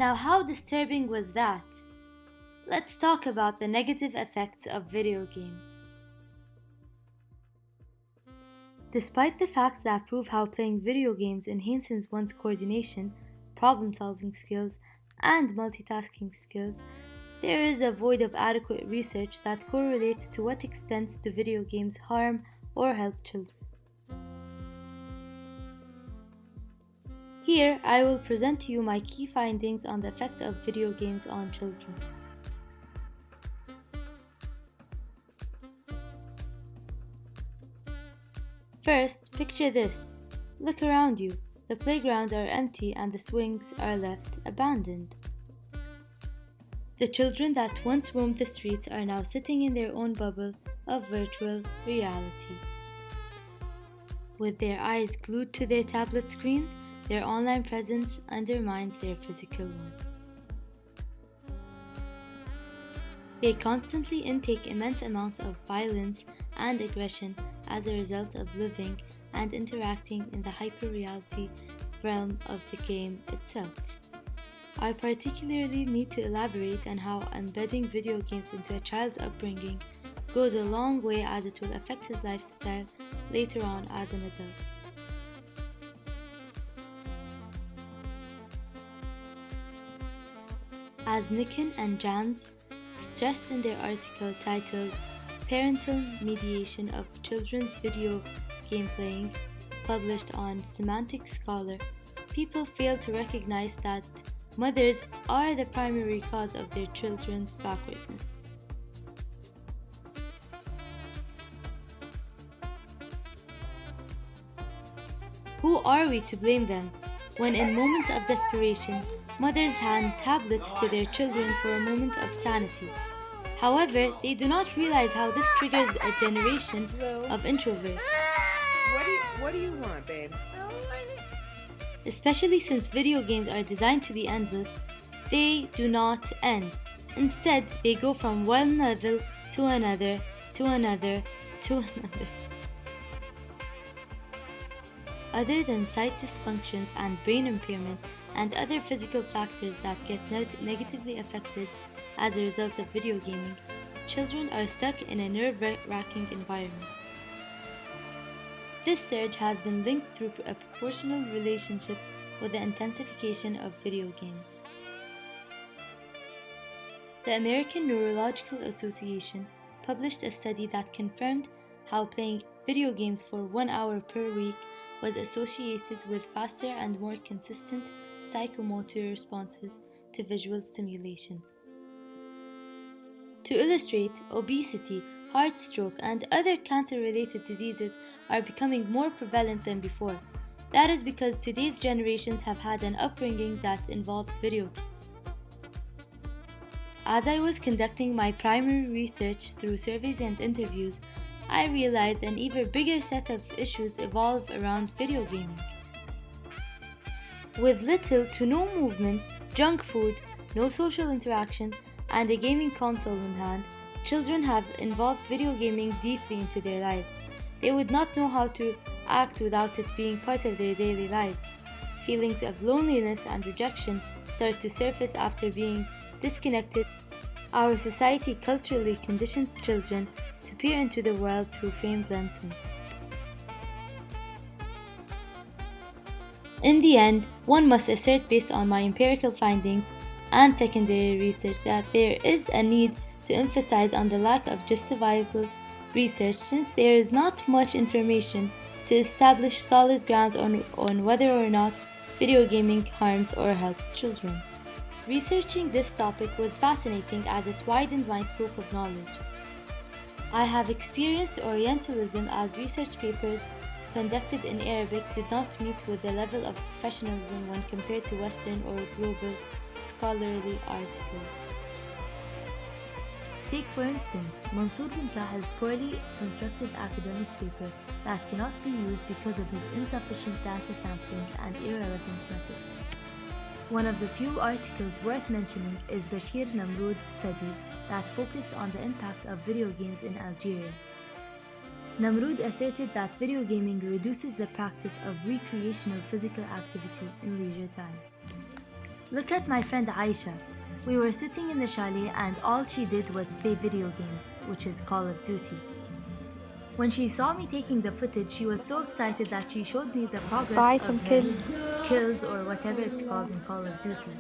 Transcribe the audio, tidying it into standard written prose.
Now, how disturbing was that? Let's talk about the negative effects of video games. Despite the facts that prove how playing video games enhances one's coordination, problem-solving skills, and multitasking skills, there is a void of adequate research that correlates to what extent do video games harm or help children. Here, I will present to you my key findings on the effects of video games on children. First, picture this. Look around you. The playgrounds are empty and the swings are left abandoned. The children that once roamed the streets are now sitting in their own bubble of virtual reality. With their eyes glued to their tablet screens, their online presence undermines their physical one. They constantly intake immense amounts of violence and aggression as a result of living and interacting in the hyper-reality realm of the game itself. I particularly need to elaborate on how embedding video games into a child's upbringing goes a long way, as it will affect his lifestyle later on as an adult. As Nikin and Jans stressed in their article titled Parental Mediation of Children's Video Game Playing, published on Semantic Scholar, people fail to recognize that mothers are the primary cause of their children's backwardness. Who are we to blame them when, in moments of desperation, mothers hand tablets to their children for a moment of sanity? However, they do not realize how this triggers a generation of introverts. What do you want, babe? Especially since video games are designed to be endless, they do not end. Instead, they go from one level to another, to another, to another. Other than sight dysfunctions and brain impairment and other physical factors that get negatively affected as a result of video gaming, children are stuck in a nerve-wracking environment. This surge has been linked through a proportional relationship with the intensification of video games. The American Neurological Association published a study that confirmed how playing video games for 1 hour per week was associated with faster and more consistent psychomotor responses to visual stimulation. To illustrate, obesity, heart stroke, and other cancer-related diseases are becoming more prevalent than before. That is because today's generations have had an upbringing that involved video games. As I was conducting my primary research through surveys and interviews, I realized an even bigger set of issues evolve around video gaming. With little to no movements, junk food, no social interaction, and a gaming console in hand, children have involved video gaming deeply into their lives. They would not know how to act without it being part of their daily lives. Feelings of loneliness and rejection start to surface after being disconnected. Our society culturally conditions children to peer into the world through framed lenses. In the end, one must assert, based on my empirical findings and secondary research, that there is a need to emphasize on the lack of justifiable research, since there is not much information to establish solid grounds on whether or not video gaming harms or helps children. Researching this topic was fascinating as it widened my scope of knowledge. I have experienced Orientalism, as research papers conducted in Arabic did not meet with the level of professionalism when compared to Western or global scholarly articles. Take for instance, Mansour bin Tahal's poorly constructed academic paper that cannot be used because of his insufficient data sampling and irrelevant methods. One of the few articles worth mentioning is Bashir Namrood's study that focused on the impact of video games in Algeria. Namrood asserted that video gaming reduces the practice of recreational physical activity in leisure time. Look at my friend Aisha. We were sitting in the chalet and all she did was play video games, which is Call of Duty. When she saw me taking the footage, she was so excited that she showed me the progress بعتهم of her كل kills or whatever it's called in Call of Duty.